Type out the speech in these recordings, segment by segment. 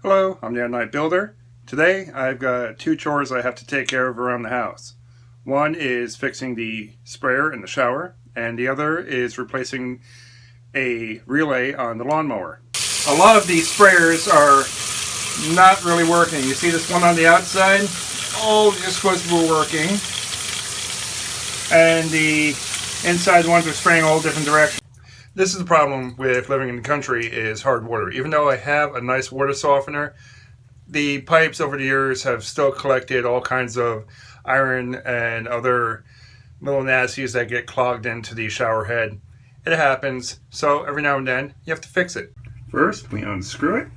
Hello, I'm the Oddnight Builder. Today I've got two chores I have to take care of around the house. One is fixing the sprayer in the shower, and the other is replacing a relay on the lawnmower. A lot of these sprayers are not really working. You see this one on the outside? All just supposed to be working. And the inside ones are spraying all different directions. This is the problem with living in the country is hard water. Even though I have a nice water softener, the pipes over the years have still collected all kinds of iron and other little nasties that get clogged into the shower head. It happens, so every now and then you have to fix it. First, we unscrew it.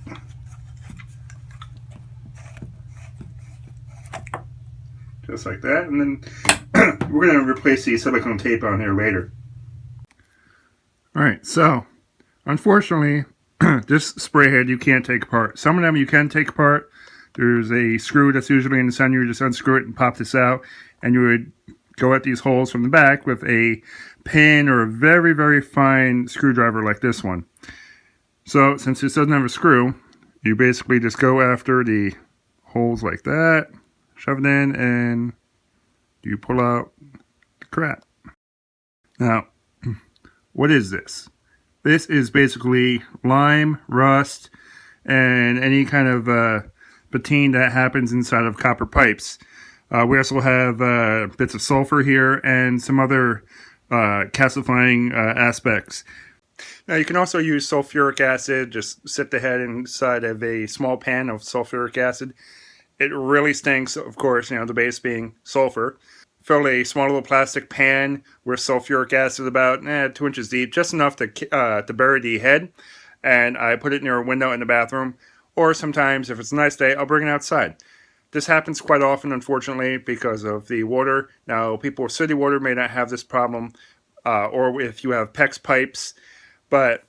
Just like that, and then we're going to replace the silicone tape on here later. Alright, so unfortunately this spray head you can't take apart. Some of them you can take apart. There's a screw that's usually in the center. You just unscrew it and pop this out, and you would go at these holes from the back with a pin or a very, very fine screwdriver like this one. So since this doesn't have a screw, you basically just go after the holes like that, shove it in, and you pull out the crap. Now, what is this? This is basically lime, rust, and any kind of patine that happens inside of copper pipes. We also have bits of sulfur here and some other calcifying aspects. Now you can also use sulfuric acid. Just sit the head inside of a small pan of sulfuric acid. It really stinks, of course, the base being sulfur. Fill a small little plastic pan with sulfuric acid about 2 inches deep, just enough to bury the head. And I put it near a window in the bathroom. Or sometimes, if it's a nice day, I'll bring it outside. This happens quite often, unfortunately, because of the water. Now, people with city water may not have this problem, or if you have PEX pipes. But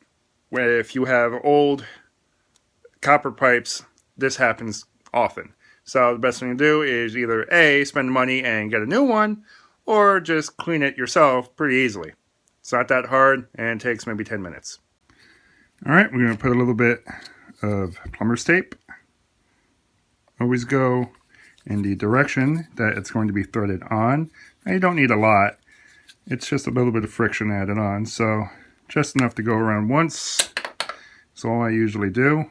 if you have old copper pipes, this happens often. So the best thing to do is either A, spend money and get a new one, or just clean it yourself pretty easily. It's not that hard, and it takes maybe 10 minutes. Alright, we're going to put a little bit of plumber's tape. Always go in the direction that it's going to be threaded on. Now, you don't need a lot. It's just a little bit of friction added on, so just enough to go around once. That's all I usually do.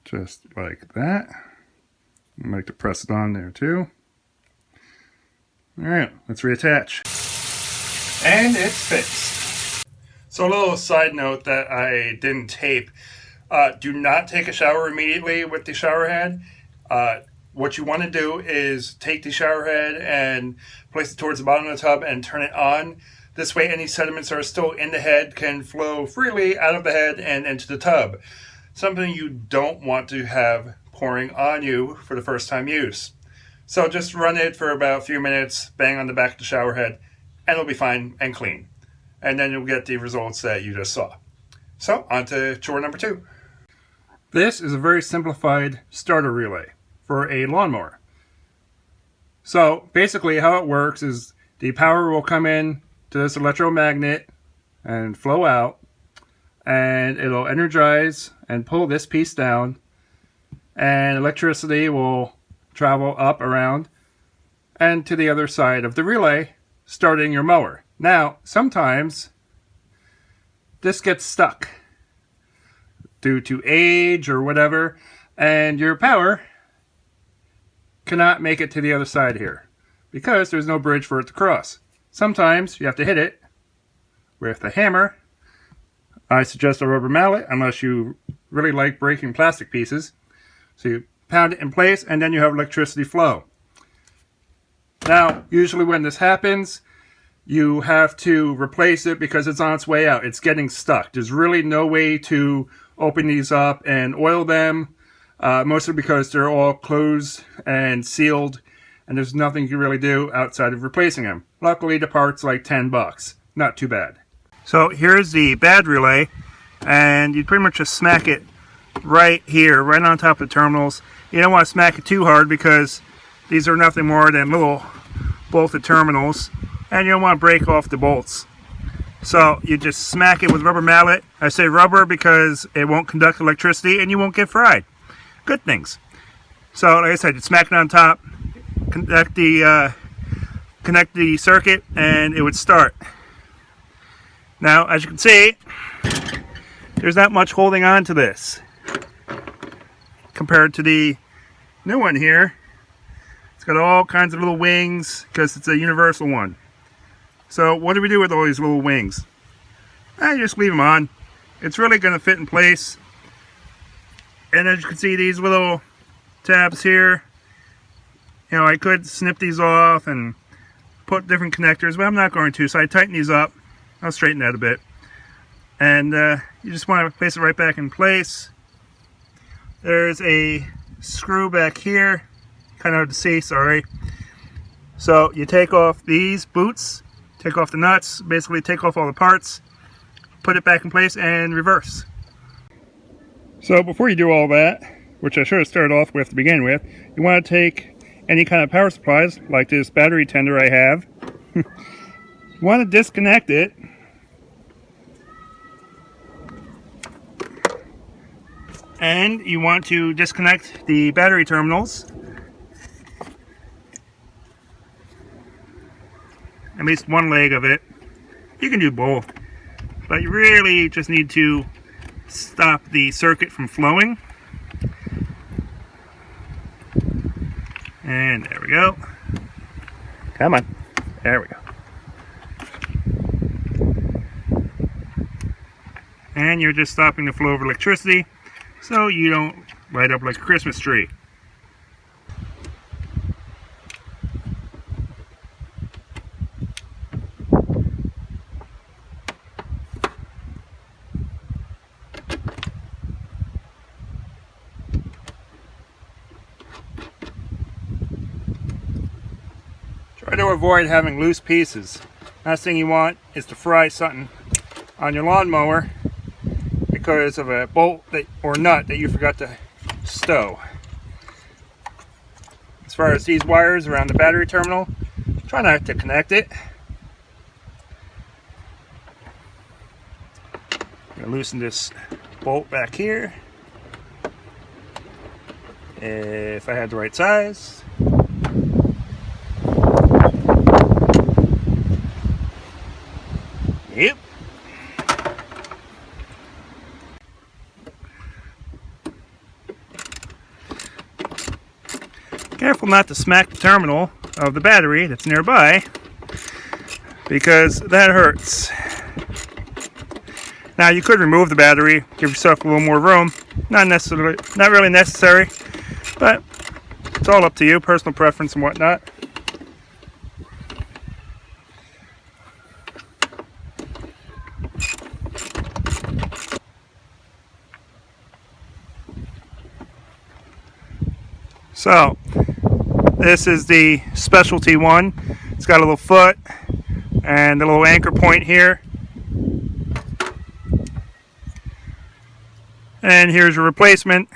Just like that. I like to press it on there too. Alright, let's reattach. And it's fixed. So a little side note that I didn't tape. Do not take a shower immediately with the shower head. What you want to do is take the shower head and place it towards the bottom of the tub and turn it on. This way any sediments that are still in the head can flow freely out of the head and into the tub. Something you don't want to have pouring on you for the first time use. So just run it for about a few minutes, bang on the back of the shower head, and it'll be fine and clean. And then you'll get the results that you just saw. So, on to chore number 2. This is a very simplified starter relay for a lawnmower. So, basically how it works is the power will come in to this electromagnet and flow out, and it'll energize and pull this piece down, and electricity will travel up around and to the other side of the relay, starting your mower. Now, sometimes this gets stuck due to age or whatever, and your power cannot make it to the other side here because there's no bridge for it to cross. Sometimes you have to hit it with a hammer. I suggest a rubber mallet unless you really like breaking plastic pieces. So you pound it in place and then you have electricity flow. Now, usually when this happens, you have to replace it because it's on its way out. It's getting stuck. There's really no way to open these up and oil them, mostly because they're all closed and sealed, and there's nothing you can really do outside of replacing them. Luckily, the part's like $10. Not too bad. So here's the bad relay, and you pretty much just smack it right here, right on top of the terminals. You don't want to smack it too hard because these are nothing more than little bolted terminals, and you don't want to break off the bolts. So you just smack it with a rubber mallet. I say rubber because it won't conduct electricity and you won't get fried. Good things. So like I said, you smack it on top, connect the circuit, and it would start. Now, as you can see, there's not much holding on to this compared to the new one here. It's got all kinds of little wings because it's a universal one. So what do we do with all these little wings? I just leave them on. It's really going to fit in place. And as you can see, these little tabs here, you know, I could snip these off and put different connectors, but I'm not going to. So I tighten these up. I'll straighten that a bit. And you just want to place it right back in place. There's a screw back here. Kind of hard to see, sorry. So you take off these boots, take off the nuts, basically take off all the parts, put it back in place, and reverse. So before you do all that, which I should have started off with to begin with, you want to take any kind of power supplies, like this battery tender I have. You want to disconnect it. And you want to disconnect the battery terminals. At least one leg of it. You can do both, but you really just need to stop the circuit from flowing. And there we go. Come on. There we go. And you're just stopping the flow of electricity so you don't light up like a Christmas tree. Try to avoid having loose pieces. Last thing you want is to fry something on your lawnmower because of a bolt or nut that you forgot to stow. As far as these wires around the battery terminal, try not to connect it. I'm going to loosen this bolt back here. If I had the right size. Yep. Careful not to smack the terminal of the battery that's nearby, because that hurts. Now you could remove the battery, give yourself a little more room. Not really necessary, but it's all up to you, personal preference and whatnot. So, this is the specialty one. It's got a little foot and a little anchor point here. And here's your replacement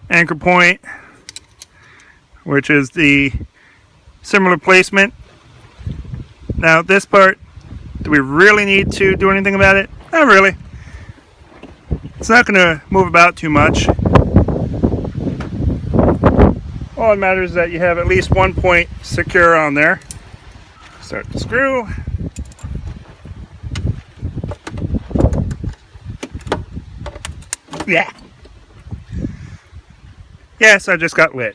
anchor point, which is the similar placement. Now this part, do we really need to do anything about it? Not really. It's not going to move about too much. All that matters is that you have at least one point secure on there. Start the screw. Yeah. Yes, I just got lit.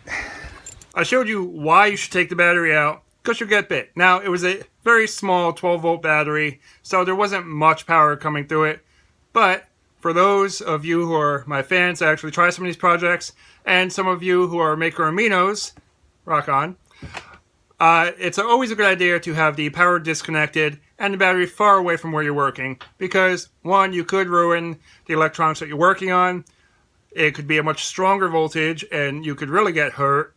I showed you why you should take the battery out, because you'll get bit. Now, it was a very small 12-volt battery, so there wasn't much power coming through it. But for those of you who are my fans that actually try some of these projects, and some of you who are maker aminos, rock on, it's always a good idea to have the power disconnected and the battery far away from where you're working, because one, you could ruin the electronics that you're working on. It could be a much stronger voltage and you could really get hurt.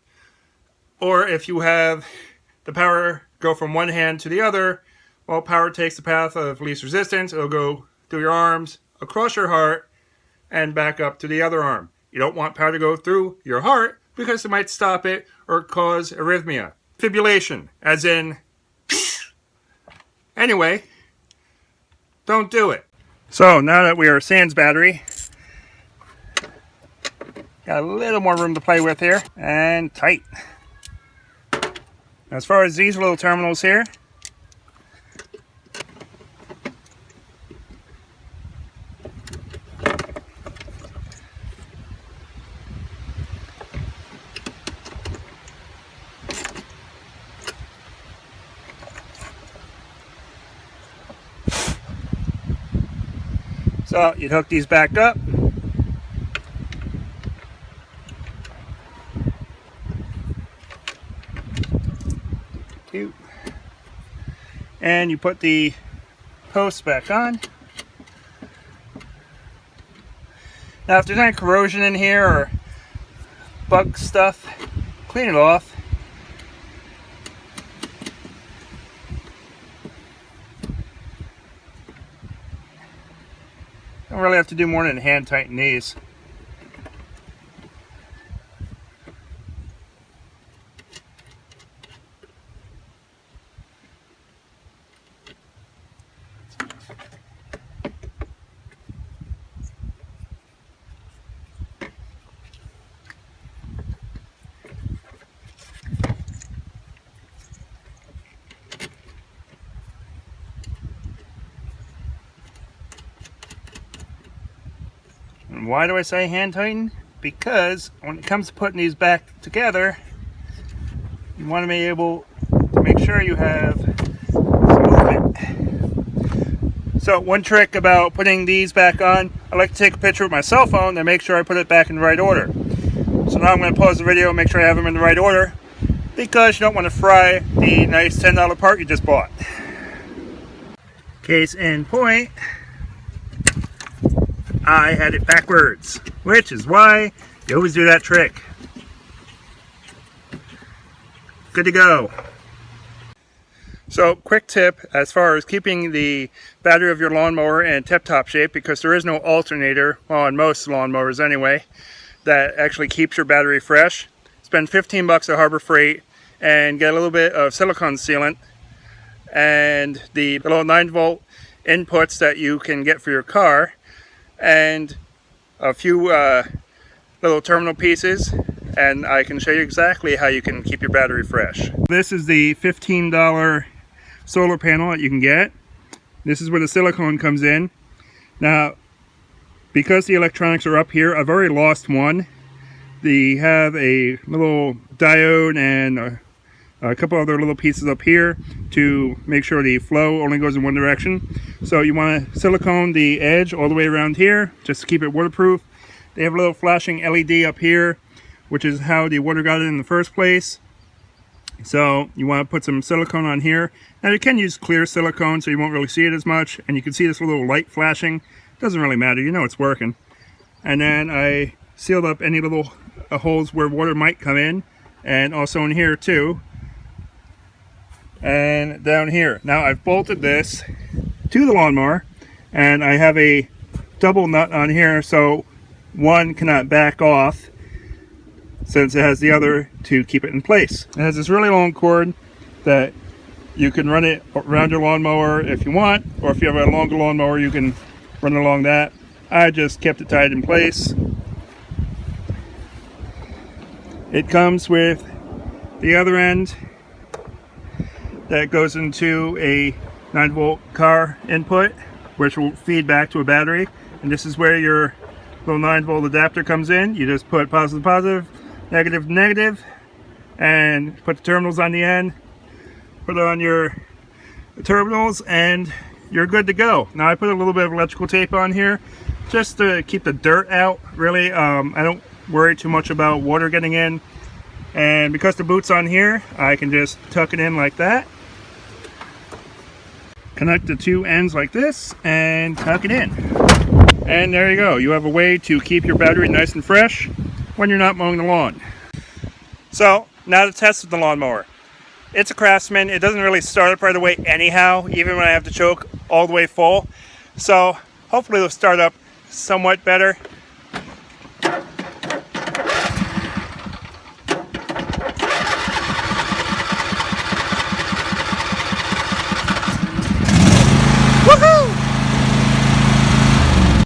Or if you have the power go from one hand to the other, well, power takes the path of least resistance. It'll go through your arms, across your heart, and back up to the other arm. You don't want power to go through your heart because it might stop it or cause arrhythmia. Fibrillation, as in... Anyway, don't do it. So now that we are sans battery, got a little more room to play with here, and tight. As far as these little terminals here, so you'd hook these back up. And you put the posts back on. Now if there's any corrosion in here or bug stuff, clean it off. Don't really have to do more than hand tighten these. And why do I say hand tighten? Because when it comes to putting these back together, you want to be able to make sure you have some movement. So one trick about putting these back on, I like to take a picture with my cell phone and make sure I put it back in the right order. So now I'm going to pause the video and make sure I have them in the right order, because you don't want to fry the nice $10 part you just bought. Case in point, I had it backwards, which is why you always do that trick. Good to go. So, quick tip as far as keeping the battery of your lawnmower in tip-top shape, because there is no alternator, well, on most lawnmowers anyway, that actually keeps your battery fresh. Spend 15 bucks at Harbor Freight and get a little bit of silicone sealant and the little 9-volt inputs that you can get for your car, and a few little terminal pieces, and I can show you exactly how you can keep your battery fresh. This is the $15 solar panel that you can get. This is where the silicone comes in. Now, because the electronics are up here, I've already lost one. They have a little diode and a couple other little pieces up here to make sure the flow only goes in one direction. So you want to silicone the edge all the way around here just to keep it waterproof. They have a little flashing LED up here, which is how the water got in the first place. So you want to put some silicone on here. Now you can use clear silicone so you won't really see it as much, and you can see this little light flashing. Doesn't really matter, you know it's working. And then I sealed up any little holes where water might come in, and also in here too. And down here. Now I've bolted this to the lawnmower, and I have a double nut on here so one cannot back off, since it has the other to keep it in place. It has this really long cord that you can run it around your lawnmower if you want, or if you have a longer lawnmower you can run along that. I just kept it tied in place. It comes with the other end that goes into a 9-volt car input, which will feed back to a battery, and this is where your little 9-volt adapter comes in. You just put positive positive, negative negative, and put the terminals on the end, put it on your terminals, and you're good to go. Now I put a little bit of electrical tape on here just to keep the dirt out, really. I don't worry too much about water getting in, and because the boot's on here, I can just tuck it in like that, connect the two ends like this, and tuck it in. And there you go. You have a way to keep your battery nice and fresh when you're not mowing the lawn. So, now the test of the lawnmower. It's a Craftsman. It doesn't really start up right away anyhow, even when I have the choke all the way full. So, hopefully it'll start up somewhat better.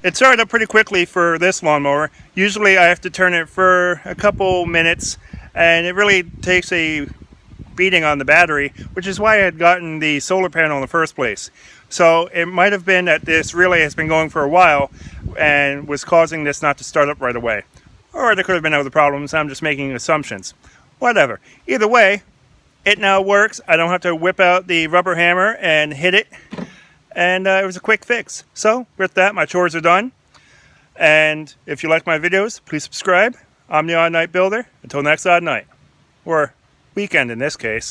It started up pretty quickly for this lawnmower. Usually I have to turn it for a couple minutes, and it really takes a beating on the battery, which is why I had gotten the solar panel in the first place. So it might have been that this relay has been going for a while and was causing this not to start up right away. Or there could have been other problems. I'm just making assumptions. Whatever. Either way, it now works. I don't have to whip out the rubber hammer and hit it. And it was a quick fix. So with that, my chores are done. And if you like my videos, please subscribe. I'm the Oddnight Builder. Until next Odd Night. Or weekend in this case.